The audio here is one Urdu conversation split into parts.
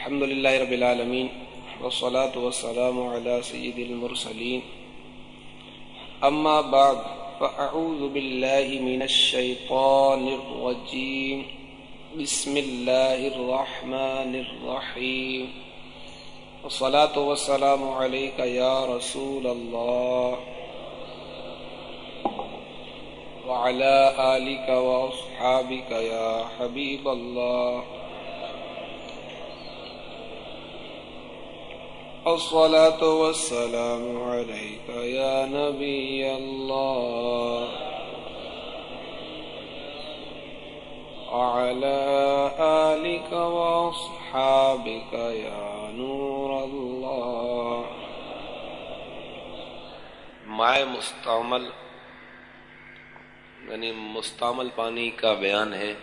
الحمد للہ رب العالمین والصلاة والسلام علی سید المرسلین اما بعد فاعوذ باللہ من الشیطان الرجیم بسم اللہ الرحمن الرحیم والصلاة والسلام علیک یا رسول اللہ وعلى آلك وأصحابك يا حبيب الله الصلاة والسلام عليك يا نبي الله وعلى آلك وأصحابك يا نور الله. مائع مستعمل یعنی مستعمل پانی کا بیان ہے.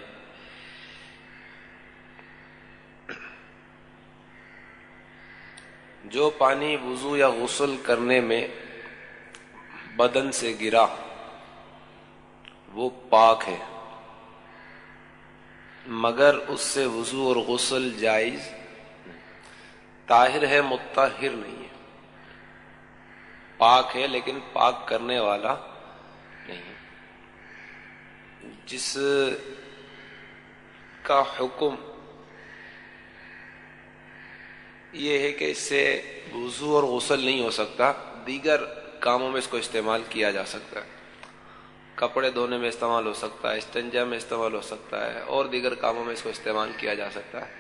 جو پانی وضو یا غسل کرنے میں بدن سے گرا وہ پاک ہے، مگر اس سے وضو اور غسل جائز طاہر ہے، مطہر نہیں ہے. پاک ہے لیکن پاک کرنے والا نہیں ہے. جس کا حکم یہ ہے کہ اس سے وضو اور غسل نہیں ہو سکتا، دیگر کاموں میں اس کو استعمال کیا جا سکتا ہے. کپڑے دھونے میں استعمال ہو سکتا ہے، استنجا میں استعمال ہو سکتا ہے، اور دیگر کاموں میں اس کو استعمال کیا جا سکتا ہے،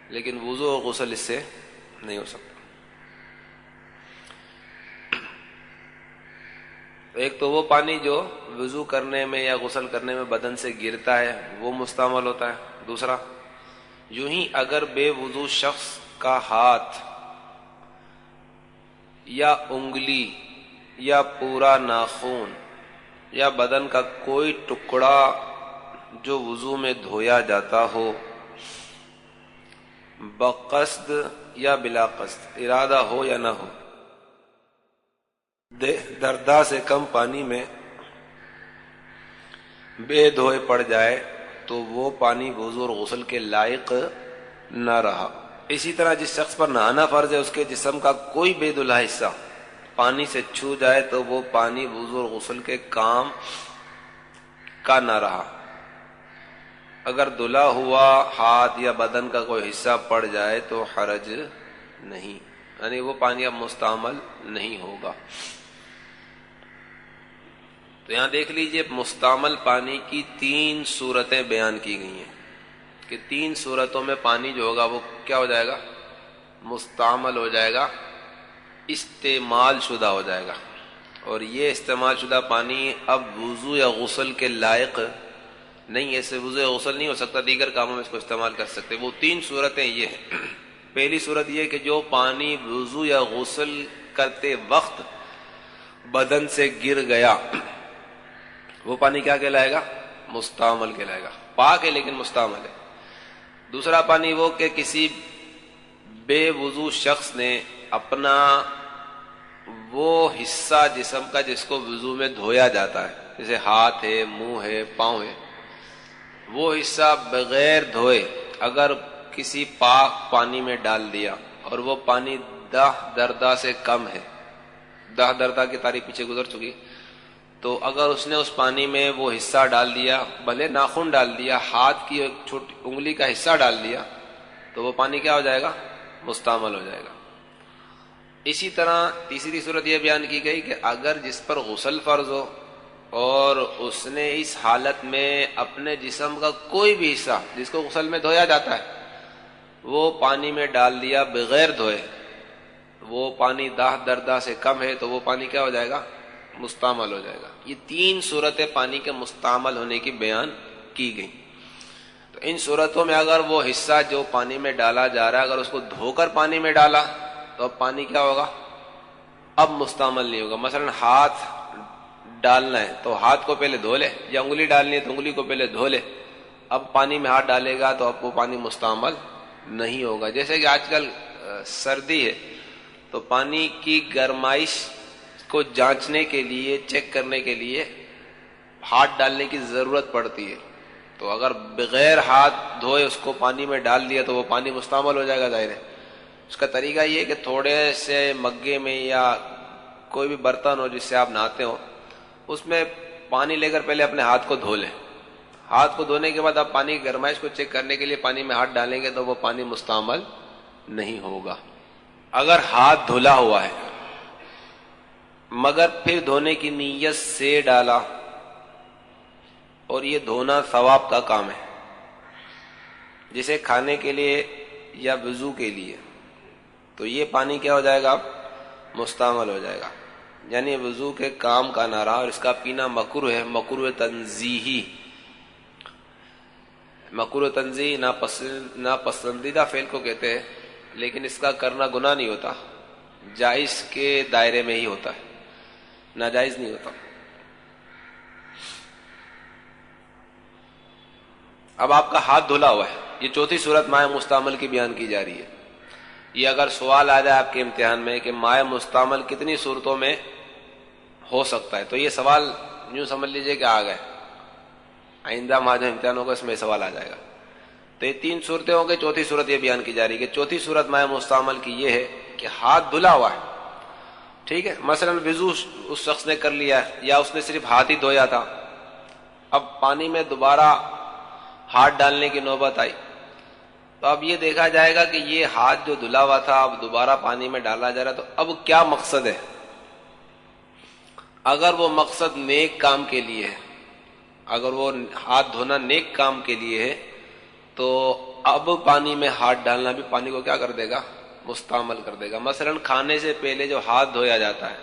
لیکن وضو اور غسل اس سے نہیں ہو سکتا. ایک تو وہ پانی جو وضو کرنے میں یا غسل کرنے میں بدن سے گرتا ہے وہ مستعمل ہوتا ہے. دوسرا، یوں ہی اگر بے وضو شخص کا ہاتھ یا انگلی یا پورا ناخن یا بدن کا کوئی ٹکڑا جو وضو میں دھویا جاتا ہو، بقصد یا بلا قصد، ارادہ ہو یا نہ ہو، دردا سے کم پانی میں بے دھوئے پڑ جائے تو وہ پانی وضو اور غسل کے لائق نہ رہا. اسی طرح جس شخص پر نہانا فرض ہے، اس کے جسم کا کوئی بے دھلا حصہ پانی سے چھو جائے تو وہ پانی وضو اور غسل کے کام کا نہ رہا. اگر دھلا ہوا ہاتھ یا بدن کا کوئی حصہ پڑ جائے تو حرج نہیں، یعنی وہ پانی اب مستعمل نہیں ہوگا. تو یہاں دیکھ لیجئے مستعمل پانی کی 3 صورتیں بیان کی گئی ہیں کہ 3 صورتوں میں پانی جو ہوگا وہ کیا ہو جائے گا؟ مستعمل ہو جائے گا، استعمال شدہ ہو جائے گا. اور یہ استعمال شدہ پانی اب وضو یا غسل کے لائق نہیں ہے، اس سے وضو یا غسل نہیں ہو سکتا، دیگر کاموں میں اس کو استعمال کر سکتے. وہ 3 صورتیں یہ ہیں. پہلی صورت یہ کہ جو پانی وضو یا غسل کرتے وقت بدن سے گر گیا وہ پانی کیا کہلائے گا؟ مستعمل کہلائے گا. پاک ہے لیکن مستعمل ہے. دوسرا پانی وہ کہ کسی بے وضو شخص نے اپنا وہ حصہ جسم کا جس کو وضو میں دھویا جاتا ہے، جیسے ہاتھ ہے، منہ ہے، پاؤں ہے، وہ حصہ بغیر دھوئے اگر کسی پاک پانی میں ڈال دیا اور وہ پانی 10 دردا سے کم ہے، 10 دردا کی تعریف پیچھے گزر چکی، تو اگر اس نے اس پانی میں وہ حصہ ڈال دیا، بھلے ناخن ڈال دیا، ہاتھ کی ایک چھوٹی انگلی کا حصہ ڈال دیا، تو وہ پانی کیا ہو جائے گا؟ مستعمل ہو جائے گا. اسی طرح تیسری صورت یہ بیان کی گئی کہ اگر جس پر غسل فرض ہو اور اس نے اس حالت میں اپنے جسم کا کوئی بھی حصہ جس کو غسل میں دھویا جاتا ہے وہ پانی میں ڈال دیا بغیر دھوئے، وہ پانی 10 دردا سے کم ہے تو وہ پانی کیا ہو جائے گا؟ مستعمل ہو جائے گا. یہ 3 صورتیں پانی کے مستعمل ہونے کی بیان کی گئی. تو ان صورتوں میں اگر وہ حصہ جو پانی میں ڈالا جا رہا ہے اگر اس کو دھو کر پانی میں ڈالا تو اب پانی کیا ہوگا؟ اب مستعمل نہیں ہوگا. مثلا ہاتھ ڈالنا ہے تو ہاتھ کو پہلے دھو لے، یا انگلی ڈالنی ہے تو انگلی کو پہلے دھو لے، اب پانی میں ہاتھ ڈالے گا تو اب وہ پانی مستعمل نہیں ہوگا. جیسے کہ آج کل سردی ہے تو پانی کی گرمائش کو جانچنے کے لیے، چیک کرنے کے لیے ہاتھ ڈالنے کی ضرورت پڑتی ہے. تو اگر بغیر ہاتھ دھوئے اس کو پانی میں ڈال دیا تو وہ پانی مستعمل ہو جائے گا. ظاہر ہے اس کا طریقہ یہ ہے کہ تھوڑے سے مگے میں یا کوئی بھی برتن ہو جس سے آپ نہاتے ہو اس میں پانی لے کر پہلے اپنے ہاتھ کو دھو لیں. ہاتھ کو دھونے کے بعد آپ پانی کی گرمائش کو چیک کرنے کے لیے پانی میں ہاتھ ڈالیں گے تو وہ پانی مستعمل نہیں ہوگا. اگر ہاتھ دھلا ہوا ہے مگر پھر دھونے کی نیت سے ڈالا اور یہ دھونا ثواب کا کام ہے جسے کھانے کے لیے یا وضو کے لیے، تو یہ پانی کیا ہو جائے گا؟ مستعمل ہو جائے گا. یعنی وضو کے کام کا نہ رہا اور اس کا پینا مکروہ ہے. مکروہ تنزیہی، مکروہ تنزیہی ناپسندیدہ فعل کو کہتے ہیں، لیکن اس کا کرنا گناہ نہیں ہوتا، جائز کے دائرے میں ہی ہوتا ہے، ناجائز نہیں ہوتا. اب آپ کا ہاتھ دھلا ہوا ہے، یہ چوتھی صورت مائع مستعمل کی بیان کی جا رہی ہے. یہ اگر سوال آ جائے آپ کے امتحان میں کہ مائع مستعمل کتنی صورتوں میں ہو سکتا ہے، تو یہ سوال یوں سمجھ لیجئے کہ آ گئے، آئندہ وہاں جو امتحان ہوگا اس میں سوال آ جائے گا. تو یہ 3 صورتیں ہوں گی، چوتھی صورت یہ بیان کی جا رہی ہے کہ چوتھی صورت مائع مستعمل کی یہ ہے کہ ہاتھ دھلا ہوا ہے، ٹھیک ہے، مثلا وضو اس شخص نے کر لیا ہے یا اس نے صرف ہاتھ ہی دھویا تھا، اب پانی میں دوبارہ ہاتھ ڈالنے کی نوبت آئی تو اب یہ دیکھا جائے گا کہ یہ ہاتھ جو دھلا ہوا تھا اب دوبارہ پانی میں ڈالا جا رہا ہے، تو اب کیا مقصد ہے؟ اگر وہ مقصد نیک کام کے لیے ہے، اگر وہ ہاتھ دھونا نیک کام کے لیے ہے تو اب پانی میں ہاتھ ڈالنا بھی پانی کو کیا کر دے گا؟ مستعمل کر دے گا. مثلا کھانے سے پہلے جو ہاتھ دھویا جاتا ہے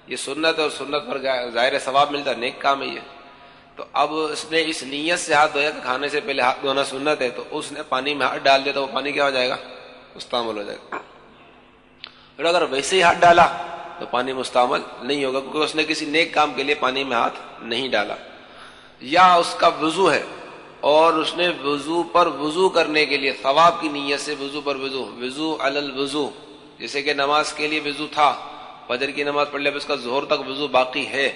یہ سنت ہے، اور سنت پر ظاہر ثواب ملتا ہے، نیک کام ہے یہ. تو اب اس نے اس نیت سے ہاتھ دھویا کہ کھانے سے پہلے ہاتھ دھونا سنت ہے، تو اس نے پانی میں ہاتھ ڈال دیا تو وہ پانی کیا ہو جائے گا؟ مستعمل ہو جائے گا. اور اگر ویسے ہی ہاتھ ڈالا تو پانی مستعمل نہیں ہوگا کیونکہ اس نے کسی نیک کام کے لیے پانی میں ہاتھ نہیں ڈالا. یا اس کا وضو ہے اور اس نے وضو پر وضو کرنے کے لیے ثواب کی نیت سے وضو پر وضو علی الوضو، جیسے کہ نماز کے لیے وضو تھا، فجر کی نماز پڑھ لے اس کا ظہر تک وضو باقی ہے،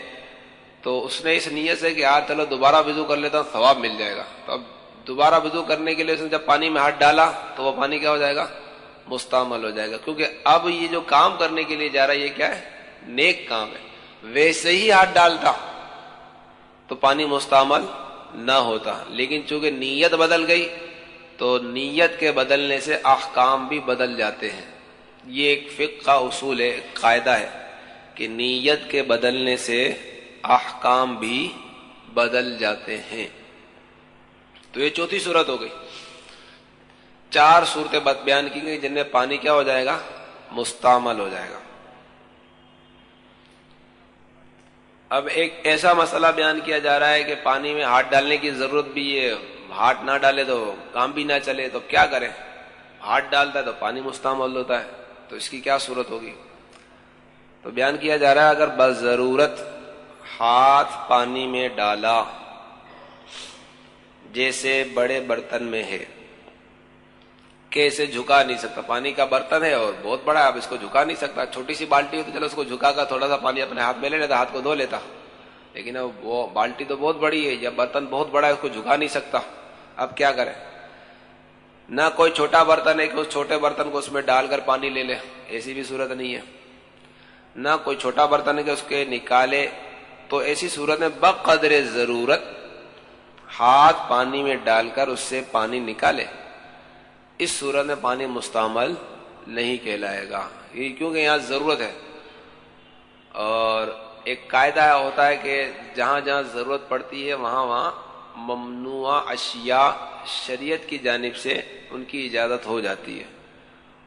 تو اس نے اس نیت سے کہ یار چلو دوبارہ وضو کر لیتا ہوں ثواب مل جائے گا، تو اب دوبارہ وضو کرنے کے لیے اس نے جب پانی میں ہاتھ ڈالا تو وہ پانی کیا ہو جائے گا؟ مستعمل ہو جائے گا، کیونکہ اب یہ جو کام کرنے کے لیے جا رہا ہے یہ کیا ہے؟ نیک کام ہے. ویسے ہی ہاتھ ڈالتا تو پانی مستعمل نہ ہوتا، لیکن چونکہ نیت بدل گئی تو نیت کے بدلنے سے احکام بھی بدل جاتے ہیں. یہ ایک فقہ کا اصول ہے، ایک قاعدہ ہے کہ نیت کے بدلنے سے احکام بھی بدل جاتے ہیں. تو یہ چوتھی صورت ہو گئی. 4 صورتیں بیان کی گئی جن میں پانی کیا ہو جائے گا؟ مستعمل ہو جائے گا. اب ایک ایسا مسئلہ بیان کیا جا رہا ہے کہ پانی میں ہاتھ ڈالنے کی ضرورت بھی ہے، ہاتھ نہ ڈالے تو کام بھی نہ چلے، تو کیا کریں؟ ہاتھ ڈالتا ہے تو پانی مستعمل ہوتا ہے، تو اس کی کیا صورت ہوگی؟ تو بیان کیا جا رہا ہے اگر بضرورت ہاتھ پانی میں ڈالا، جیسے بڑے برتن میں ہے کہ اسے جھکا نہیں سکتا، پانی کا برتن ہے اور بہت بڑا ہے، اب اس کو جھکا نہیں سکتا. چھوٹی سی بالٹی ہو تو چلو اس کو جھکا کر تھوڑا سا پانی اپنے ہاتھ میں لے لیتا، ہاتھ کو دھو لیتا، لیکن اب وہ بالٹی تو بہت بڑی ہے یا برتن بہت بڑا ہے، اس کو جھکا نہیں سکتا. اب کیا کرے؟ نہ کوئی چھوٹا برتن ہے کہ اس چھوٹے برتن کو اس میں ڈال کر پانی لے لے، ایسی بھی صورت نہیں ہے. نہ کوئی چھوٹا برتن ہے کہ اس کے نکالے، تو ایسی صورت میں بقدر ضرورت ہاتھ پانی میں ڈال کر اس سے پانی نکالے. اس صورت میں پانی مستعمل نہیں کہلائے گا، یہ کیونکہ یہاں ضرورت ہے. اور ایک قاعدہ ہوتا ہے کہ جہاں جہاں ضرورت پڑتی ہے وہاں وہاں ممنوع اشیاء شریعت کی جانب سے ان کی اجازت ہو جاتی ہے،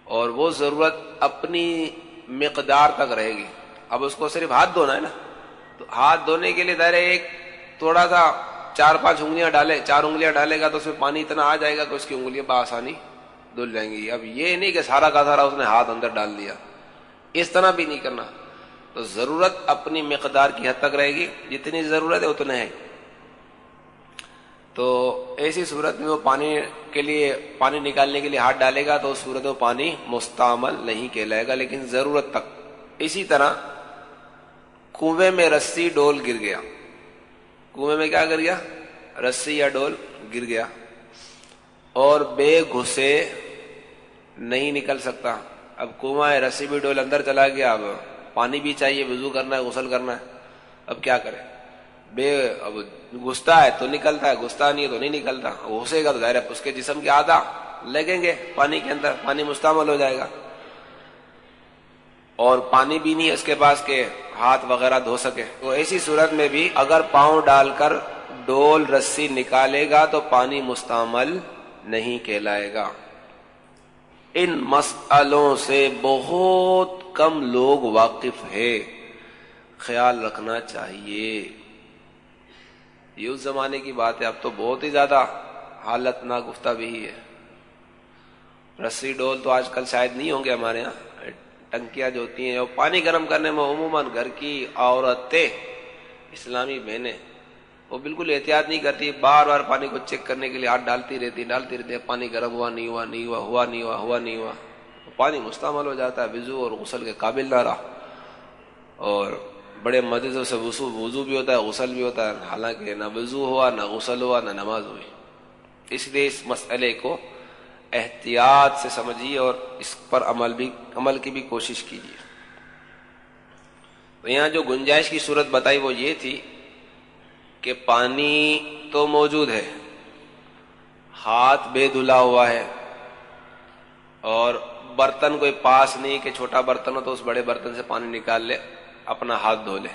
اور وہ ضرورت اپنی مقدار تک رہے گی. اب اس کو صرف ہاتھ دھونا ہے نا، تو ہاتھ دھونے کے لیے دائرے ایک تھوڑا سا 4-5 انگلیاں ڈالے، 4 انگلیاں ڈالے گا تو اس میں پانی اتنا آ جائے گا کہ اس کی انگلیاں بآسانی دھل جائیں گی. اب یہ نہیں کہ سارا کا سارا اس نے ہاتھ اندر ڈال دیا، اس طرح بھی نہیں کرنا. تو ضرورت اپنی مقدار کی حد تک رہے گی، جتنی ضرورت ہے اتنے ہے. تو ایسی صورت میں وہ پانی کے لیے پانی نکالنے کے لیے ہاتھ ڈالے گا تو اس صورت میں پانی مستعمل نہیں کہلائے گا، لیکن ضرورت تک. اسی طرح کنویں میں رسی ڈول گر گیا، کنویں میں کیا گر گیا؟ رسی یا ڈول گر گیا اور بے گھسے نہیں نکل سکتا. اب کنواں ہے, رسی بھی ڈول اندر چلا گیا, اب پانی بھی چاہیے, وضو کرنا ہے, غسل کرنا ہے, اب کیا کرے؟ اب گھستا ہے تو نکلتا ہے, گھستا نہیں ہے تو نہیں نکلتا. گھسے گا تو ظاہر ہے اس کے جسم کے آدھا لگیں گے پانی کے اندر, پانی مستعمل ہو جائے گا. اور پانی بھی نہیں ہے اس کے پاس کہ ہاتھ وغیرہ دھو سکے. تو ایسی صورت میں بھی اگر پاؤں ڈال کر ڈول رسی نکالے گا تو پانی مستعمل نہیں کہلائے گا. ان مسئلوں سے بہت کم لوگ واقف ہے, خیال رکھنا چاہیے. یہ اس زمانے کی بات ہے, اب تو بہت ہی زیادہ حالت ناگفتہ بھی ہے. رسی ڈول تو آج کل شاید نہیں ہوں گے ہمارے یہاں. ٹنکیاں جو ہوتی ہیں, اور پانی گرم کرنے میں عموماً گھر کی عورتیں, اسلامی بہنیں, وہ بالکل احتیاط نہیں کرتی, بار بار پانی کو چیک کرنے کے لیے ہاتھ ڈالتی رہتی, پانی گرم ہوا نہیں ہوا, نہیں ہوا, ہوا نہیں ہوا, ہوا نہیں ہوا, پانی مستعمل ہو جاتا ہے, وضو اور غسل کے قابل نہ رہا. اور بڑے مزے سے وضو بھی ہوتا ہے, غسل بھی ہوتا ہے, حالانکہ نہ وضو ہوا, نہ غسل ہوا, نہ نماز ہوئی. اس لیے اس مسئلے کو احتیاط سے سمجھیے اور اس پر عمل کی بھی کوشش کیجیے. تو یہاں جو گنجائش کی صورت بتائی وہ یہ تھی کہ پانی تو موجود ہے, ہاتھ بے دھلا ہوا ہے, اور برتن کوئی پاس نہیں کہ چھوٹا برتن ہو تو اس بڑے برتن سے پانی نکال لے, اپنا ہاتھ دھو لے.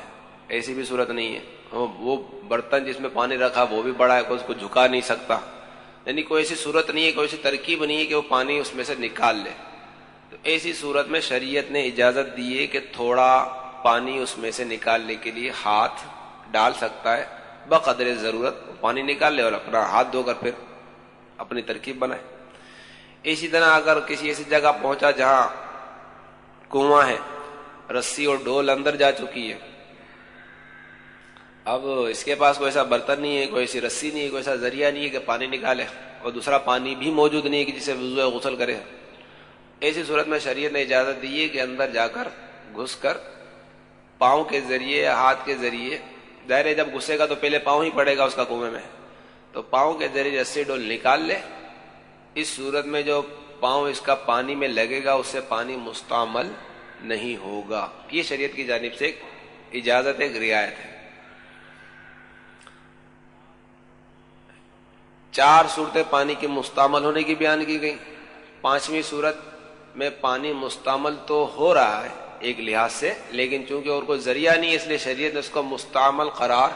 ایسی بھی صورت نہیں ہے. وہ برتن جس میں پانی رکھا وہ بھی بڑا ہے, کوئی اس کو جھکا نہیں سکتا. یعنی کوئی ایسی صورت نہیں ہے, کوئی ایسی ترکیب نہیں ہے کہ وہ پانی اس میں سے نکال لے. تو ایسی صورت میں شریعت نے اجازت دی ہے کہ تھوڑا پانی اس میں سے نکالنے کے لیے ہاتھ ڈال سکتا ہے, بقدر ضرورت پانی نکال لے اور اپنا ہاتھ دھو کر پھر اپنی ترکیب بنائے. اسی طرح اگر کسی ایسی جگہ پہنچا جہاں کنواں ہے, رسی اور ڈول اندر جا چکی ہے, اب اس کے پاس کوئی ایسا برتن نہیں ہے, کوئی ایسی رسی نہیں ہے, کوئی ایسا ذریعہ نہیں ہے کہ پانی نکالے, اور دوسرا پانی بھی موجود نہیں ہے کہ جسے وضو غسل کرے. ایسی صورت میں شریعت نے اجازت دی ہے کہ اندر جا کر گھس کر پاؤں کے ذریعے یا ہاتھ کے ذریعے, ظاہر ہے جب گھسے گا تو پہلے پاؤں ہی پڑے گا اس کا کنویں میں, تو پاؤں کے ذریعے رسی ڈول نکال لے. اس صورت میں جو پاؤں اس کا پانی میں لگے گا اس سے پانی مستعمل نہیں ہوگا. یہ شریعت کی جانب سے ایک اجازت, ایک رعایت ہے. 4 صورتیں پانی کے مستعمل ہونے کی بیان کی گئی. 5ویں صورت میں پانی مستعمل تو ہو رہا ہے ایک لحاظ سے, لیکن چونکہ اور کوئی ذریعہ نہیں اس لیے شریعت نے اس کو مستعمل قرار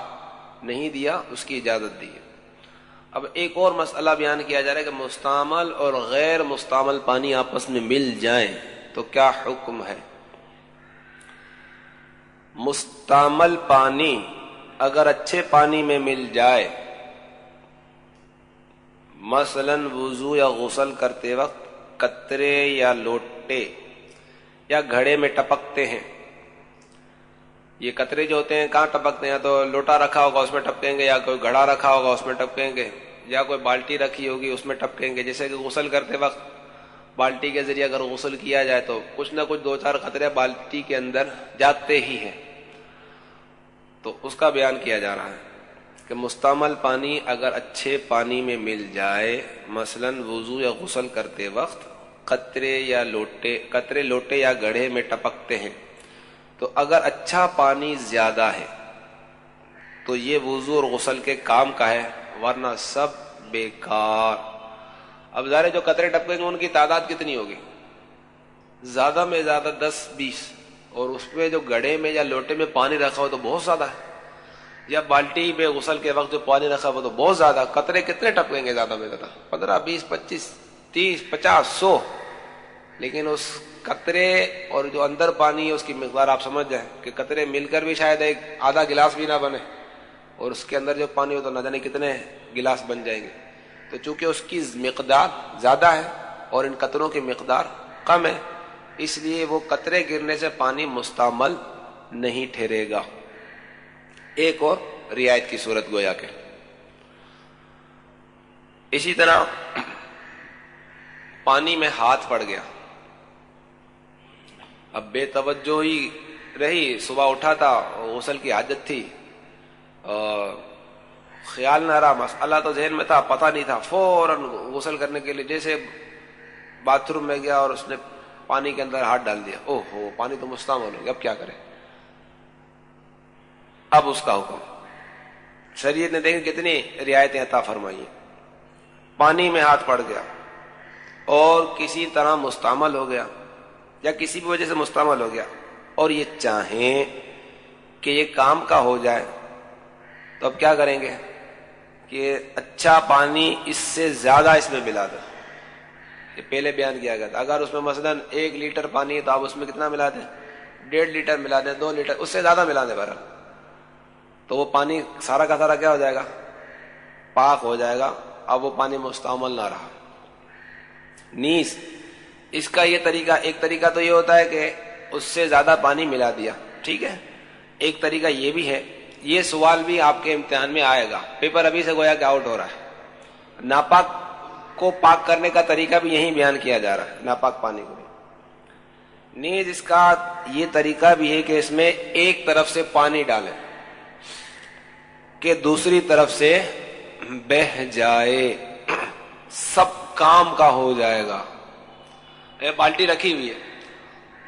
نہیں دیا, اس کی اجازت دی ہے. اب ایک اور مسئلہ بیان کیا جا رہا ہے کہ مستعمل اور غیر مستعمل پانی آپس میں مل جائیں تو کیا حکم ہے. مستعمل پانی اگر اچھے پانی میں مل جائے, مثلا وضو یا غسل کرتے وقت قطرے یا لوٹے یا گھڑے میں ٹپکتے ہیں. یہ قطرے جو ہوتے ہیں کہاں ٹپکتے ہیں, تو لوٹا رکھا ہوگا اس میں ٹپکیں گے, یا کوئی گھڑا رکھا ہوگا اس میں ٹپکیں گے, یا کوئی بالٹی رکھی ہوگی اس میں ٹپکیں گے. جیسے کہ غسل کرتے وقت بالٹی کے ذریعے اگر غسل کیا جائے تو کچھ نہ کچھ 2-4 قطرے بالٹی کے اندر جاتے ہی ہیں. تو اس کا بیان کیا جا رہا ہے کہ مستعمل پانی اگر اچھے پانی میں مل جائے, مثلا وضو یا غسل کرتے وقت قطرے لوٹے یا گڑھے میں ٹپکتے ہیں, تو اگر اچھا پانی زیادہ ہے تو یہ وضو اور غسل کے کام کا ہے, ورنہ سب بیکار. اب ظاہر جو قطرے ٹپکیں گے ان کی تعداد کتنی ہوگی, زیادہ میں زیادہ 10-20, اور اس میں جو گڑھے میں یا لوٹے میں پانی رکھا ہو تو بہت زیادہ ہے, یا بالٹی میں غسل کے وقت جو پانی رکھا ہو تو بہت زیادہ. قطرے کتنے ٹپکیں گے زیادہ میں زیادہ, 15, 20, 25, 30, 50, 100. لیکن اس قطرے اور جو اندر پانی ہے اس کی مقدار آپ سمجھ جائیں کہ قطرے مل کر بھی شاید ایک آدھا گلاس بھی نہ بنے, اور اس کے اندر جو پانی ہو تو نہ جانے کتنے گلاس بن جائیں گے. تو چونکہ اس کی مقدار زیادہ ہے اور ان قطروں کی مقدار کم ہے, اس لیے وہ قطرے گرنے سے پانی مستعمل نہیں ٹھہرے گا. ایک اور رعایت کی صورت گویا کہ. اسی طرح پانی میں ہاتھ پڑ گیا, اب بے توجہ ہی رہی, صبح اٹھا تھا, غسل کی عادت تھی, خیال نہ رہا، مسئلہ تو ذہن میں تھا، پتہ نہیں تھا، فوراً غسل کرنے کے لیے جیسے باتھ روم میں گیا اور اس نے پانی کے اندر ہاتھ ڈال دیا، اوہ ہو پانی تو مستعمل ہو گیا، اب کیا کرے؟ اب اس کا حکم شریعت نے دیکھیں کتنی رعایتیں عطا فرمائی ہیں. پانی میں ہاتھ پڑ گیا اور کسی طرح مستعمل ہو گیا یا کسی بھی وجہ سے مستعمل ہو گیا اور یہ چاہیں کہ یہ کام کا ہو جائے تو اب کیا کریں گے کہ اچھا پانی اس سے زیادہ اس میں ملا دیں. یہ پہلے بیان کیا گیا تھا. اگر اس میں مثلا 1 لیٹر پانی ہے تو آپ اس میں کتنا ملا دیں؟ 1.5 لیٹر ملا دیں، 2 لیٹر، اس سے زیادہ ملا دیں بہرحال، تو وہ پانی سارا کا سارا کیا ہو جائے گا؟ پاک ہو جائے گا. اب وہ پانی مستعمل نہ رہا. نیز اس کا یہ طریقہ، ایک طریقہ تو یہ ہوتا ہے کہ اس سے زیادہ پانی ملا دیا، ٹھیک ہے. ایک طریقہ یہ بھی ہے، یہ سوال بھی آپ کے امتحان میں آئے گا، پیپر ابھی سے گویا کہ آؤٹ ہو رہا ہے. ناپاک کو پاک کرنے کا طریقہ بھی یہیں بیان کیا جا رہا ہے، ناپاک پانی کو بھی. نیز اس کا یہ طریقہ بھی ہے کہ اس میں ایک طرف سے پانی ڈالیں کہ دوسری طرف سے بہہ جائے، سب کام کا ہو جائے گا. بالٹی رکھی ہوئی ہے،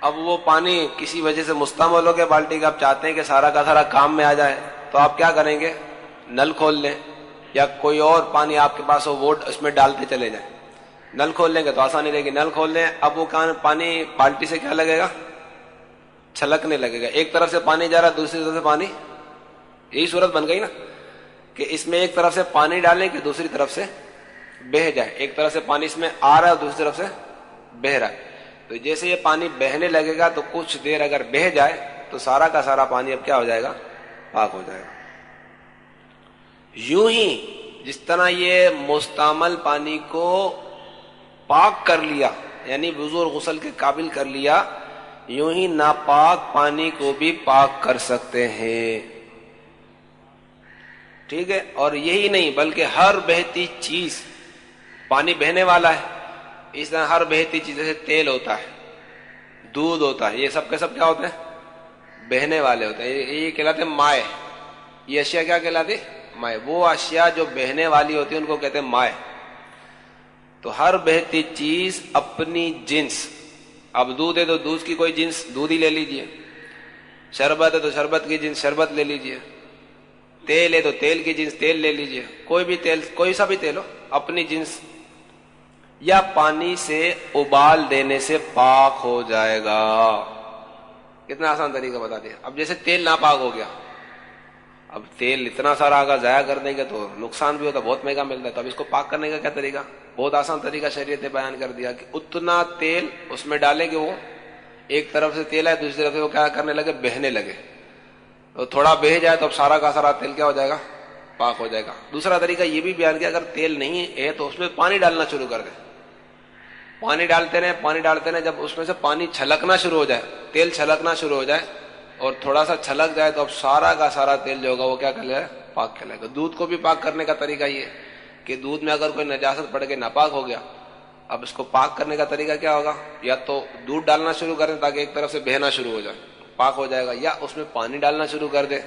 اب وہ پانی کسی وجہ سے مستعمل ہو گیا بالٹی کا، آپ چاہتے ہیں کہ سارا کا سارا کام میں آ جائے، تو آپ کیا کریں گے؟ نل کھول لیں یا کوئی اور پانی آپ کے پاس ہو وہ اس میں ڈالتے چلے جائیں. نل کھول لیں گے تو آسانی رہے گی. نل کھول لیں، اب وہ پانی بالٹی سے کیا لگے گا؟ چھلکنے لگے گا. ایک طرف سے پانی جا رہا ہے، دوسری طرف سے پانی، یہی صورت بن گئی نا کہ اس میں ایک طرف سے پانی ڈالیں کہ دوسری طرف سے بہہ جائے. ایک طرف سے پانی اس میں آ رہا ہے، دوسری طرف سے بہہ رہا ہے. تو جیسے یہ پانی بہنے لگے گا تو کچھ دیر اگر بہہ جائے تو سارا کا سارا پانی اب کیا ہو جائے گا؟ پاک ہو جائے گا. یوں ہی جس طرح یہ مستعمل پانی کو پاک کر لیا، یعنی وضو اور غسل کے قابل کر لیا، یوں ہی ناپاک پانی کو بھی پاک کر سکتے ہیں. ٹھیک ہے. اور یہی نہیں بلکہ ہر بہتی چیز، پانی بہنے والا ہے، اس طرح ہر بہتی چیز، جیسے تیل ہوتا ہے، دودھ ہوتا ہے، یہ سب کے سب کیا ہوتے ہیں؟ بہنے والے ہوتے ہیں. یہ کہلاتے ہیں مائع. یہ اشیاء کیا کہلاتی؟ مائع. وہ اشیاء جو بہنے والی ہوتی ہیں ان کو کہتے ہیں مائع. تو ہر بہتی چیز اپنی جنس، اب دودھ ہے تو دودھ کی کوئی جنس دودھ ہی لے لیجئے، شربت ہے تو شربت کی جنس شربت لے لیجئے، تیل ہے تو تیل کی جنس تیل لے لیجئے، کوئی بھی تیل، کوئی سا بھی تیل ہو، اپنی جنس. یا پانی سے ابال دینے سے پاک ہو جائے گا. کتنا آسان طریقہ بتا دیا. اب جیسے تیل ناپاک ہو گیا، اب تیل اتنا سارا اگر ضائع کر دیں گے تو نقصان بھی ہوتا، بہت مہنگا ملتا ہے. تو اب اس کو پاک کرنے کا کیا طریقہ؟ بہت آسان طریقہ شریعت نے بیان کر دیا کہ اتنا تیل اس میں ڈالیں کہ وہ ایک طرف سے تیل ہے، دوسری طرف سے وہ کیا کرنے لگے؟ بہنے لگے. تو تھوڑا بہہ جائے تو اب سارا کا سارا تیل کیا ہو جائے گا؟ پاک ہو جائے گا. دوسرا طریقہ یہ بھی بیان کیا، اگر تیل نہیں ہے تو اس میں پانی ڈالنا شروع کر دیں. پانی ڈالتے رہیں، پانی ڈالتے رہیں، جب اس میں سے پانی چھلکنا شروع ہو جائے، تیل چھلکنا شروع ہو جائے اور تھوڑا سا چھلک جائے تو اب سارا کا سارا تیل جو ہوگا وہ کیا کر لے گا؟ پاک کر لے گا. دودھ کو بھی پاک کرنے کا طریقہ یہ کہ دودھ میں اگر کوئی نجاست پڑ کے ناپاک ہو گیا، اب اس کو پاک کرنے کا طریقہ کیا ہوگا؟ یا تو دودھ ڈالنا شروع کر دیں تاکہ ایک طرف سے بہنا شروع ہو جائے، پاک ہو جائے گا، یا اس میں پانی ڈالنا شروع کر دے،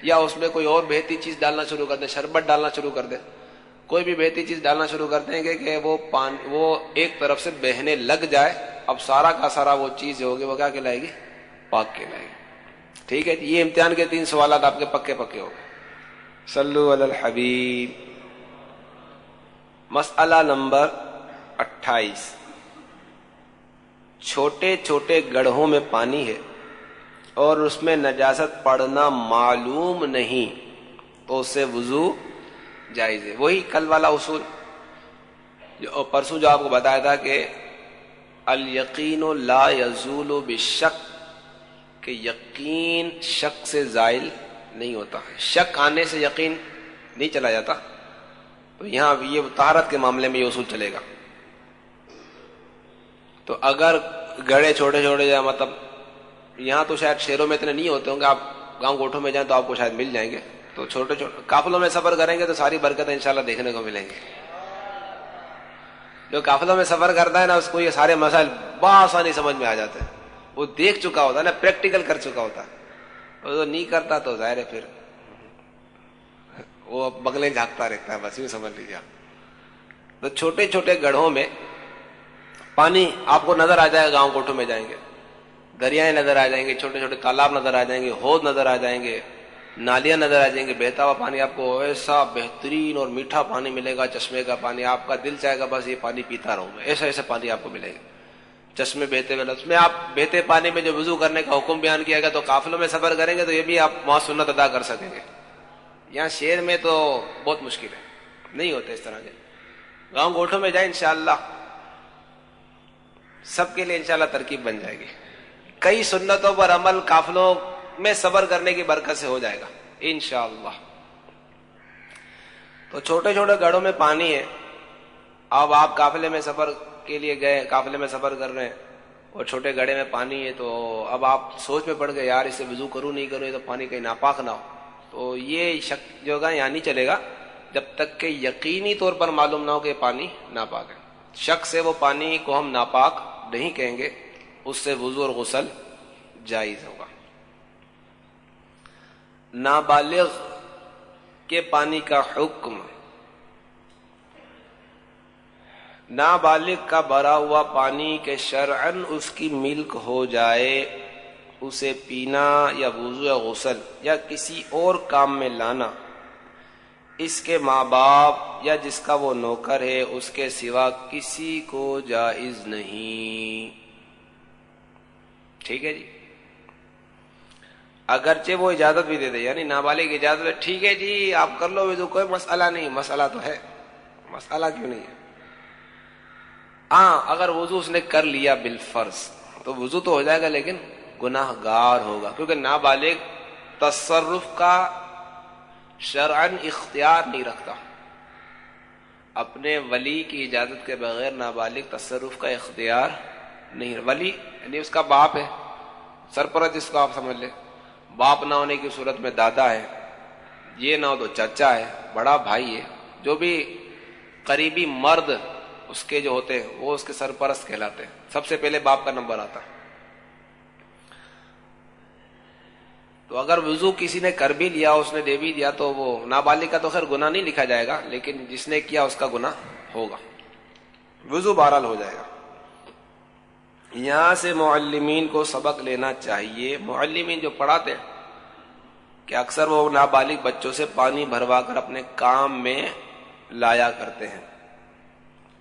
یا اس میں کوئی اور بہتی چیز ڈالنا شروع کر دے، شربت ڈالنا شروع کر دے، کوئی بھی بہتی چیز ڈالنا شروع کر دیں گے کہ وہ ایک طرف سے بہنے لگ جائے. اب سارا کا سارا وہ چیز ہوگی وہ کیا کہلائے گی؟ پاک کہلائے گی. ٹھیک ہے. یہ امتحان کے 3 سوالات آپ کے پکے پکے ہو گئے. صلو علی الحبیب. مسئلہ نمبر 28. چھوٹے چھوٹے گڑھوں میں پانی ہے اور اس میں نجاست پڑنا معلوم نہیں تو اس سے وضو جائز ہے. وہی کل والا اصول جو پرسوں جو آپ کو بتایا تھا کہ الیقین لا یزول بالشک، کہ یقین شک سے زائل نہیں ہوتا. شک آنے سے یقین نہیں چلا جاتا. تو یہاں یہ طہارت کے معاملے میں یہ اصول چلے گا. تو اگر گڑھے چھوٹے چھوٹے جائیں، مطلب یہاں تو شاید شہروں میں اتنے نہیں ہوتے ہوں گے، آپ گاؤں گوٹھوں میں جائیں تو آپ کو شاید مل جائیں گے. تو چھوٹے چھوٹے قافلوں میں سفر کریں گے تو ساری برکتیں انشاءاللہ دیکھنے کو ملیں گے. جو قافلوں میں سفر کرتا ہے نا اس کو یہ سارے مسائل بآسانی سمجھ میں آ جاتے ہیں. وہ دیکھ چکا ہوتا ہے نا، پریکٹیکل کر چکا ہوتا ہے. وہ نہیں کرتا تو ظاہر ہے پھر وہ بغلیں جھانکتا رہتا ہے، بس یوں سمجھ لیجیے آپ۔ تو چھوٹے چھوٹے گڑھوں میں پانی آپ کو نظر آ جائے گا، گاؤں کوٹھوں میں جائیں گے، دریائیں نظر آ جائیں گے، چھوٹے چھوٹے تالاب نظر آ جائیں گے، حوض نظر آ جائیں گے، نالیاں نظر آ جائیں گے، بہتا ہوا پانی آپ کو ایسا بہترین اور میٹھا پانی ملے گا، چشمے کا پانی، آپ کا دل چاہے گا بس یہ پانی پیتا رہوں میں، ایسا ایسا پانی آپ کو ملے گا، چشمے بہتے ہوئے۔ اس میں آپ بہتے پانی میں جو وضو کرنے کا حکم بیان کیا گیا، تو قافلوں میں سفر کریں گے تو یہ بھی آپ وہاں سنت ادا کر سکیں گے۔ یہاں شہر میں تو بہت مشکل ہے، نہیں ہوتے اس طرح کے۔ گاؤں گوٹھوں میں جائیں انشاءاللہ سب کے لیے انشاءاللہ ترکیب بن جائے گی۔ کئی سنتوں پر عمل قافلوں میں صبر کرنے کی برکت سے ہو جائے گا انشاءاللہ۔ تو چھوٹے چھوٹے گڑھوں میں پانی ہے، اب آپ قافلے میں سفر کے لیے گئے، قافلے میں سفر کر رہے ہیں اور چھوٹے گڑھے میں پانی ہے، تو اب آپ سوچ میں پڑ گئے یار اسے وضو کروں نہیں کروں، یہ تو پانی کہیں ناپاک نہ ہو، تو یہ شک جو ہوگا یہاں نہیں چلے گا جب تک کہ یقینی طور پر معلوم نہ ہو کہ پانی ناپاک ہے۔ شک سے وہ پانی کو ہم ناپاک نہیں کہیں گے، اس سے وضو اور غسل جائز ہوگا۔ نابالغ کے پانی کا حکم، نابالغ کا بھرا ہوا پانی کے شرعاً اس کی ملک ہو جائے، اسے پینا یا وضو یا غسل یا کسی اور کام میں لانا اس کے ماں باپ یا جس کا وہ نوکر ہے اس کے سوا کسی کو جائز نہیں۔ ٹھیک ہے جی، اگرچہ وہ اجازت بھی دے دے، یعنی نابالغ اجازت ہے، ٹھیک ہے جی آپ کر لو وضو، کوئی مسئلہ نہیں، مسئلہ تو ہے، مسئلہ کیوں نہیں ہے؟ ہاں اگر وضو اس نے کر لیا بالفرض تو وضو تو ہو جائے گا لیکن گناہ گار ہوگا، کیونکہ نابالغ تصرف کا شرعاً اختیار نہیں رکھتا، اپنے ولی کی اجازت کے بغیر نابالغ تصرف کا اختیار نہیں، ولی یعنی اس کا باپ ہے، سرپرست جس کو آپ سمجھ لیں، باپ نہ ہونے کی صورت میں دادا ہے، یہ نہ ہو تو چچا ہے، بڑا بھائی ہے، جو بھی قریبی مرد اس کے جو ہوتے ہیں وہ اس کے سرپرست کہلاتے ہیں، سب سے پہلے باپ کا نمبر آتا ہے۔ تو اگر وضو کسی نے کر بھی لیا، اس نے دے بھی دیا، تو وہ نابالغ کا تو خیر گناہ نہیں لکھا جائے گا، لیکن جس نے کیا اس کا گناہ ہوگا، وضو بہرحال ہو جائے گا۔ یہاں سے معلمین کو سبق لینا چاہیے، معلمین جو پڑھاتے ہیں کہ اکثر وہ نابالغ بچوں سے پانی بھروا کر اپنے کام میں لایا کرتے ہیں،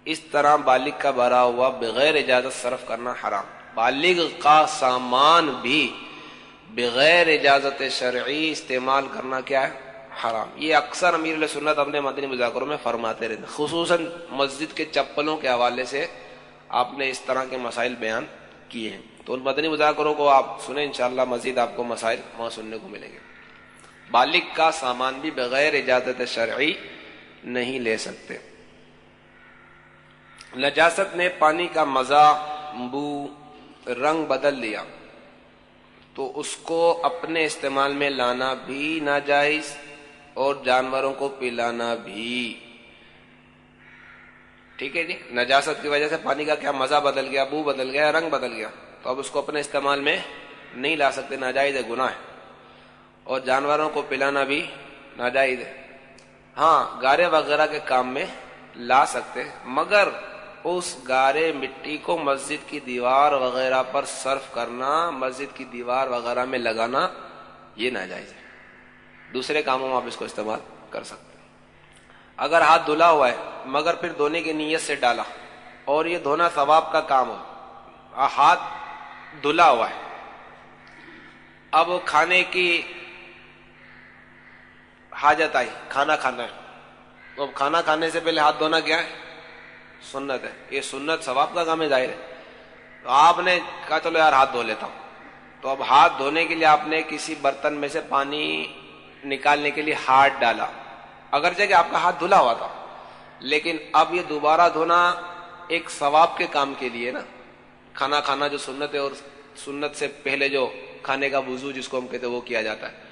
اس طرح بالغ کا بھرا ہوا بغیر اجازت صرف کرنا حرام، بالغ کا سامان بھی بغیر اجازت شرعی استعمال کرنا کیا ہے؟ حرام۔ یہ اکثر امیر علیہ سنت اپنے مدنی مذاکروں میں فرماتے رہتے ہیں، خصوصاً مسجد کے چپلوں کے حوالے سے آپ نے اس طرح کے مسائل بیان کیے ہیں، تو ان مدنی مذاکروں کو آپ سنیں، انشاءاللہ مزید آپ کو مسائل وہاں سننے کو ملیں گے۔ بالغ کا سامان بھی بغیر اجازت شرعی نہیں لے سکتے۔ نجاست نے پانی کا مزہ، بو، رنگ بدل دیا تو اس کو اپنے استعمال میں لانا بھی ناجائز اور جانوروں کو پلانا بھی۔ ٹھیک ہے جی، نجاست کی وجہ سے پانی کا کیا مزہ بدل گیا، بو بدل گیا، رنگ بدل گیا، تو اب اس کو اپنے استعمال میں نہیں لا سکتے، ناجائز ہے، گناہ ہے، اور جانوروں کو پلانا بھی ناجائز ہے۔ ہاں گارے وغیرہ کے کام میں لا سکتے، مگر اس گارے مٹی کو مسجد کی دیوار وغیرہ پر صرف کرنا، مسجد کی دیوار وغیرہ میں لگانا، یہ ناجائز ہے۔ دوسرے کاموں میں آپ اس کو استعمال کر سکتے ہیں۔ اگر ہاتھ دھلا ہوا ہے مگر پھر دھونے کی نیت سے ڈالا اور یہ دھونا ثواب کا کام ہو، ہاتھ دھلا ہوا ہے، اب کھانے کی حاجت آئی، کھانا کھانا ہے، اب کھانا کھانے سے پہلے ہاتھ دھونا کیا ہے؟ سنت ہے، یہ سنت ثواب کا کام ہے، ظاہر ہے، تو آپ نے کہا چلو یار ہاتھ دھو لیتا ہوں، تو اب ہاتھ دھونے کے لیے آپ نے کسی برتن میں سے پانی نکالنے کے لیے ہاتھ ڈالا، اگرچہ کہ آپ کا ہاتھ دھلا ہوا تھا، لیکن اب یہ دوبارہ دھونا ایک ثواب کے کام کے لیے نا، کھانا کھانا جو سنت ہے اور سنت سے پہلے جو کھانے کا وضو جس کو ہم کہتے ہیں وہ کیا جاتا ہے،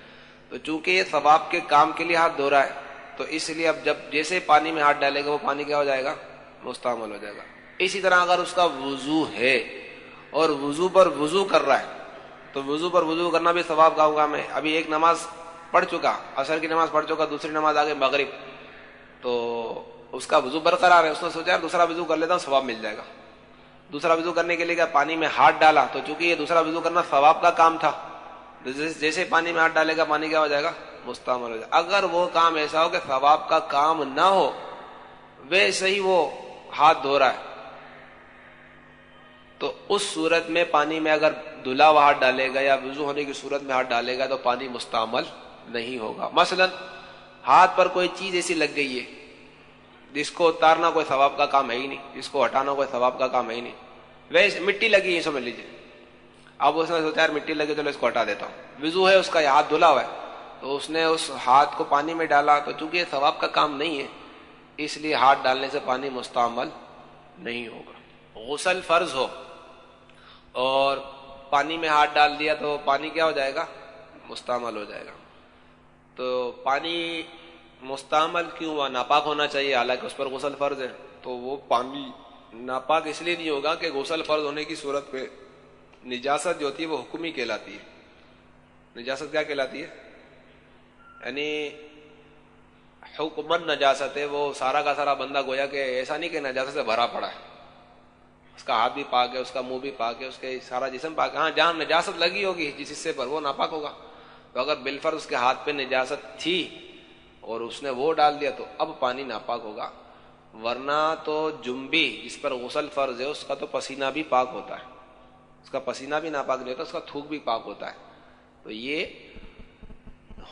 تو چونکہ یہ ثواب کے کام کے لیے ہاتھ دھو رہا ہے تو اس لیے اب جب جیسے پانی میں ہاتھ ڈالے گا وہ پانی کیا ہو جائے گا؟ مستعمل ہو جائے گا۔ اسی طرح اگر اس کا وضو ہے اور وضو پر وضو کر رہا ہے تو وضو پر وضو کرنا بھی ثواب کا ہوگا۔ میں ابھی ایک نماز پڑھ چکا، عصر کی نماز پڑھ چکا، دوسری نماز آگے مغرب، تو اس کا وضو برقرار ہے، اس نے سوچا یار دوسرا وضو کر لیتا ہوں ثواب مل جائے گا. دوسرا وضو کرنے کے لیے کیا پانی میں ہاتھ ڈالا، تو چونکہ یہ دوسرا وضو کرنا ثواب کا کام تھا، جیسے پانی میں ہاتھ ڈالے گا پانی کیا ہو جائے گا؟ مستعمل ہو جائے گا. اگر وہ کام ایسا ہو کہ ثواب کا کام نہ ہو، ویسے ہی وہ ہاتھ دھو رہا ہے، تو اس صورت میں پانی میں اگر دھلا ہوا ہاتھ ڈالے گا یا وضو ہونے کی صورت میں ہاتھ ڈالے گا تو پانی مستعمل نہیں ہوگا. مثلا ہاتھ پر کوئی چیز ایسی لگ گئی ہے جس کو اتارنا کوئی ثواب کا کام ہے ہی نہیں، جس کو ہٹانا کوئی ثواب کا کام ہے ہی نہیں، ویسے مٹی لگی ہے سمجھ لیجیے، اب اس نے سوچا یار مٹی لگی تو اس کو ہٹا دیتا ہوں، وضو ہے اس کا، ہاتھ دھلا ہوا ہے، تو اس نے اس ہاتھ کو پانی میں ڈالا، تو چونکہ یہ ثواب کا کام نہیں ہے اس لیے ہاتھ ڈالنے سے پانی مستعمل نہیں ہوگا. غسل فرض ہو اور پانی میں ہاتھ ڈال دیا تو پانی کیا ہو جائے گا؟ مستعمل ہو جائے گا. تو پانی مستعمل کیوں ہوا؟ ناپاک ہونا چاہیے، حالانکہ اس پر غسل فرض ہے. تو وہ پانی ناپاک اس لیے نہیں ہوگا کہ غسل فرض ہونے کی صورت پہ نجاست جو ہوتی ہے وہ حکمی کہلاتی ہے. نجاست کیا کہلاتی ہے؟ یعنی حکمن نجاست ہے، وہ سارا کا سارا بندہ گویا کہ ایسا نہیں کہ نجاست سے بھرا پڑا ہے، اس کا ہاتھ بھی پاک ہے، اس کا منہ بھی پاک ہے، اس کے سارا جسم پاک ہے. ہاں جہاں نجاست لگی ہوگی جس حصے پر وہ ناپاک ہوگا. تو اگر بالفرض اس کے ہاتھ پہ نجاست تھی اور اس نے وہ ڈال دیا تو اب پانی ناپاک ہوگا. ورنہ تو جنبی جس پر غسل فرض ہے اس کا تو پسینہ بھی پاک ہوتا ہے، اس کا پسینہ بھی ناپاک نہیں ہوتا، اس کا تھوک بھی پاک ہوتا ہے. تو یہ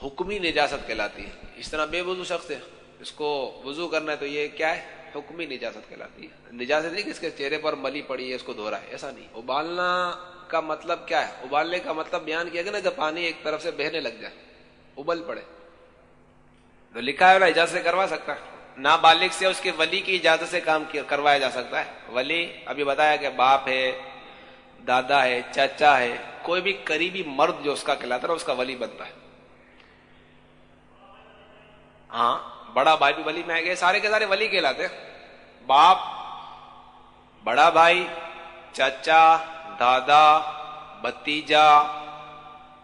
حکمی نجاست کہلاتی ہے. اس طرح بے وضو شخص ہے، اس کو وضو کرنا ہے تو یہ کیا ہے؟ حکمی نجاست کہلاتی ہے. نجاست نہیں کہ اس کے چہرے پر ملی پڑی ہے اس کو دھو رہا ہے، ایسا نہیں. ابالنا کا مطلب کیا ہے؟ ابالنے کا مطلب بیان کیا گیا نا جب پانی ایک طرف سے بہنے لگ جائے، ابل پڑے، تو لکھا ہے اجازت سے کروا سکتا ہے. نابالغ سے اس کے ولی کی اجازت سے کام کروایا جا سکتا ہے. ولی ابھی بتایا کہ باپ ہے، دادا ہے، چاچا ہے، کوئی بھی قریبی مرد جو اس کا کہلاتا ہے اس کا ولی بنتا ہے. ہاں بڑا بھائی بھی ولی میں آئے گئے، سارے کے سارے ولی کہلاتے ہیں. باپ، بڑا بھائی، چاچا، دادا، بھتیجا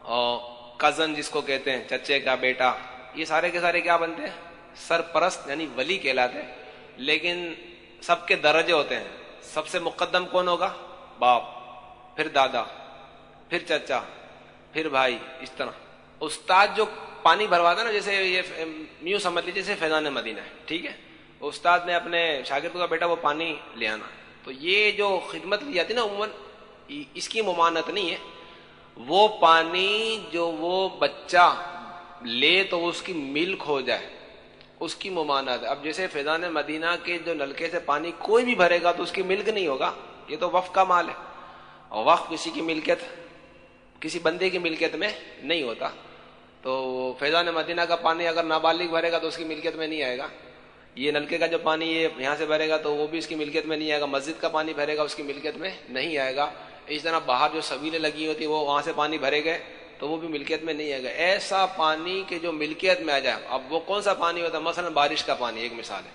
اور کزن جس کو کہتے ہیں چچے کا بیٹا، یہ سارے کے سارے کیا بنتے ہیں؟ سرپرست یعنی ولی کہلاتے ہیں. لیکن سب کے درجے ہوتے ہیں. سب سے مقدم کون ہوگا؟ باپ، پھر دادا، پھر چچا، پھر بھائی. اس طرح استاد جو پانی بھرواتا نا، جیسے یہ یوں سمجھ لیجیے جیسے فیضان مدینہ ہے، ٹھیک ہے، استاد نے اپنے شاگرد کا بیٹا وہ پانی لے آنا، تو یہ جو خدمت لی جاتی نا عموماً اس کی ممانعت نہیں ہے. وہ پانی جو وہ بچہ لے تو اس کی ملک ہو جائے، اس کی ممانعت. اب جیسے فیضان مدینہ کے جو نلکے سے پانی کوئی بھی بھرے گا تو اس کی ملک نہیں ہوگا، یہ تو وقف کا مال ہے، اور وقف کسی کی ملکیت، کسی بندے کی ملکیت میں نہیں ہوتا. تو فیضان مدینہ کا پانی اگر نابالغ بھرے گا تو اس کی ملکیت میں نہیں آئے گا. یہ نلکے کا جو پانی یہ یہاں سے بھرے گا تو وہ بھی اس کی ملکیت میں نہیں آئے گا. مسجد کا پانی بھرے گا اس کی ملکیت میں نہیں آئے گا. اس طرح باہر جو سبیلیں لگی ہوتی وہ وہاں سے پانی بھرے گئے تو وہ بھی ملکیت میں نہیں آئے گا. ایسا پانی کہ جو ملکیت میں آ جائے. اب وہ کون سا پانی ہوتا ہے؟ مثلا بارش کا پانی ایک مثال ہے،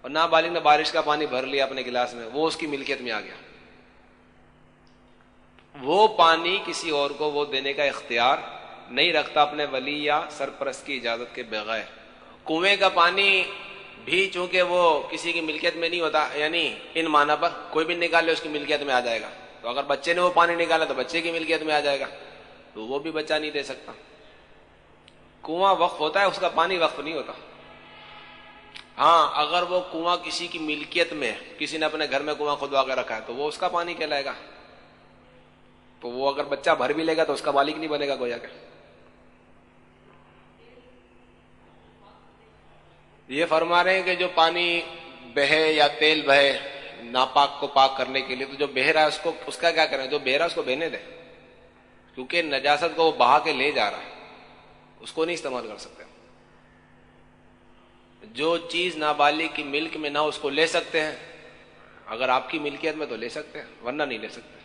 اور نابالغ نے بارش کا پانی بھر لیا اپنے گلاس میں، وہ اس کی ملکیت میں آ گیا. وہ پانی کسی اور کو وہ دینے کا اختیار نہیں رکھتا اپنے ولی یا سرپرست کی اجازت کے بغیر. کنویں کا پانی بھی چونکہ وہ کسی کی ملکیت میں نہیں ہوتا، یعنی ان معنی پر کوئی بھی نکال لے اس کی ملکیت میں آ جائے گا. تو اگر بچے نے وہ پانی نکالا تو بچے کی ملکیت میں آ جائے گا، تو وہ بھی بچہ نہیں دے سکتا. کنواں وقف ہوتا ہے، اس کا پانی وقف نہیں ہوتا. ہاں اگر وہ کنواں کسی کی ملکیت میں، کسی نے اپنے گھر میں کنواں کھدوا کے رکھا ہے تو وہ اس کا پانی کہلائے گا. تو وہ اگر بچہ بھر بھی لے گا تو اس کا مالک نہیں بنے گا گویا کہ. یہ فرما رہے ہیں کہ جو پانی بہے یا تیل بہے ناپاک کو پاک کرنے کے لیے، تو جو بہہ رہا ہے اس کا کیا کریں؟ جو بہہ رہا ہے اس کو بہنے دیں، کیونکہ نجاست کو وہ بہا کے لے جا رہا ہے، اس کو نہیں استعمال کر سکتے. جو چیز نابالغ کی ملک میں نہ اس کو لے سکتے ہیں، اگر آپ کی ملکیت میں تو لے سکتے ہیں، ورنہ نہیں لے سکتے.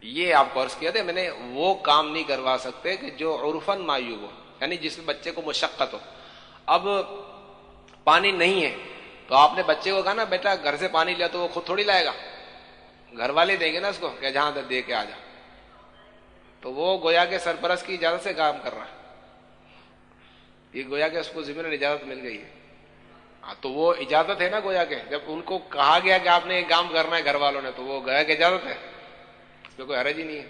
یہ آپ کو عرض کیا تھا میں نے، وہ کام نہیں کروا سکتے کہ جو عرفاً معیوب ہو، یعنی جس میں بچے کو مشقت ہو. اب پانی نہیں ہے تو آپ نے بچے کو کہا نا بیٹا گھر سے پانی لیا، تو وہ خود تھوڑی لائے گا، گھر والے دیں گے نا اس کو کہ جہاں دے کے آ جا. تو وہ گویا کے سرپرست کی اجازت سے کام کر رہا ہے. یہ گویا کہ اس کو ضمن اجازت مل گئی ہے. ہاں تو وہ اجازت ہے نا گویا کہ جب ان کو کہا گیا کہ آپ نے ایک کام کرنا ہے گھر والوں نے تو وہ گویا کہ اجازت ہے, اس میں کوئی حرج ہی نہیں ہے.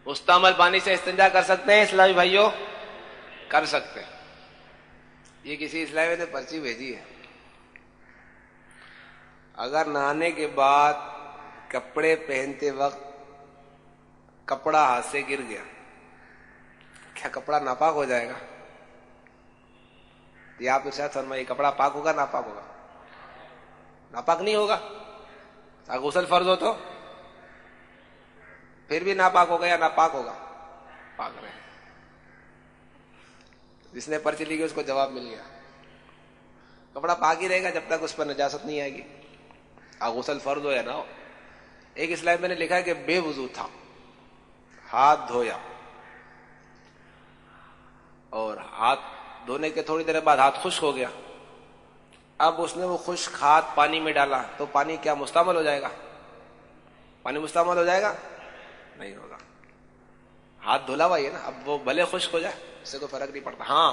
مستعمل پانی سے استنجا کر سکتے ہیں اسلامی بھائیوں؟ کر سکتے ہیں. یہ کسی اسلامی نے پرچی بھیجی ہے. اگر نہانے کے بعد کپڑے پہنتے وقت کپڑا ہاتھ سے گر گیا, کیا کپڑا ناپاک ہو جائے گا؟ یہ آپ ارشاد فرمائیے, کپڑا پاک ہوگا ناپاک ہوگا؟ ناپاک نہیں ہوگا. غسل فرض ہو تو پھر بھی ناپاک ہوگا یا ناپاک ہوگا؟ پاک رہے. جس نے پرچی لی گئی اس کو جواب مل گیا. کپڑا پاک ہی رہے گا جب تک اس پر نجاست نہیں آئے گی, غسل فرض ہو یا نہ ہو. ایک اسلام میں نے لکھا ہے کہ بے وضو تھا, ہاتھ دھویا, اور ہاتھ دھونے کے تھوڑی دیر بعد ہاتھ خشک ہو گیا. اب اس نے وہ خشک ہاتھ پانی میں ڈالا تو پانی کیا مستعمل ہو جائے گا؟ پانی مستعمل ہو جائے گا؟ نہیں ہوگا. ہاتھ دھلا ہوا ہی ہے نا, اب وہ بھلے خشک ہو جائے اس سے کوئی فرق نہیں پڑتا. ہاں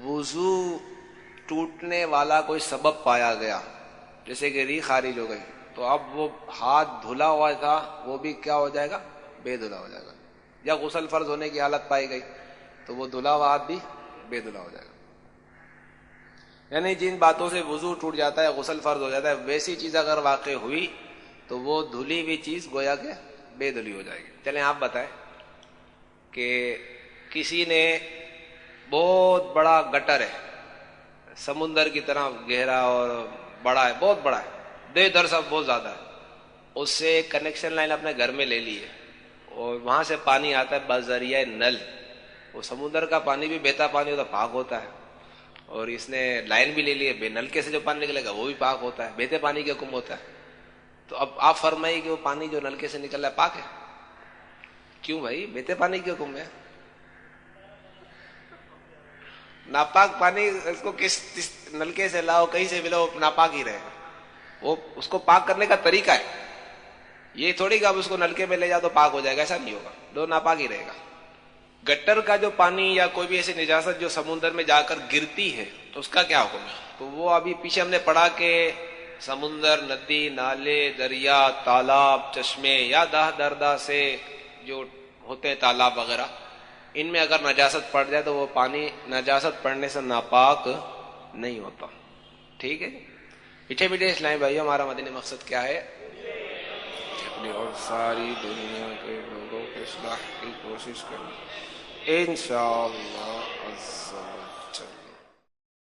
وضو ٹوٹنے والا کوئی سبب پایا گیا, جیسے کہ ری خارج ہو گئی, تو اب وہ ہاتھ دھلا ہوا تھا وہ بھی کیا ہو جائے گا؟ بے دھلا ہو جائے گا. یا غسل فرض ہونے کی حالت پائی گئی تو وہ دھلا ہوا ہاتھ بھی بے دھلا ہو جائے گا. یعنی جن باتوں سے وضو ٹوٹ جاتا ہے, غسل فرض ہو جاتا ہے, ویسی چیز اگر واقع ہوئی تو وہ دھلی ہوئی چیز گویا کہ بے دھلی ہو جائے گی. چلیں آپ بتائیں کہ کسی نے بہت بڑا گٹر ہے, سمندر کی طرح گہرا اور بڑا ہے, بہت بڑا ہے, دے در سب بہت زیادہ ہے, اس سے کنیکشن لائن اپنے گھر میں لے لی ہے اور وہاں سے پانی آتا ہے بذریعہ نل. وہ سمندر کا پانی بھی بہتا پانی ہوتا پاک ہوتا ہے, اور اس نے لائن بھی لے لی ہے, بے نلکے سے جو پانی نکلے گا وہ بھی پاک ہوتا ہے, بہتے پانی کے حکم ہوتا ہے. تو اب آپ فرمائیے کہ وہ پانی جو نلکے سے نکل رہا ہے پاک ہے؟ کیوں بھائی, بہتے پانی کے حکم ہے. ناپاک پانی اس کو کس نلکے سے لاؤ کہیں سے بھی لاؤ ناپاک ہی رہے گا. وہ اس کو پاک کرنے کا طریقہ ہے, یہ تھوڑی کہ اب اس کو نلکے میں لے جاؤ تو پاک ہو جائے گا, ایسا نہیں ہوگا, دو ناپاک ہی رہے گا. گٹر کا جو پانی یا کوئی بھی ایسی نجاست جو سمندر میں جا کر گرتی ہے تو اس کا کیا حکم ہے؟ تو وہ ابھی پیچھے ہم نے پڑھا کہ سمندر, ندی, نالے, دریا, تالاب, چشمے یا دہ دردہ سے جو ہوتے ہیں تالاب وغیرہ, ان میں اگر نجاست پڑ جائے تو وہ پانی نجاست پڑنے سے ناپاک نہیں ہوتا. ٹھیک ہے. میٹھے میٹھے اسلامی بھائیو, ہمارا مدنی مقصد کیا ہے؟ اپنی اور ساری دنیا کے لوگوں کے اصلاح کی کوشش کریں انشاءاللہ.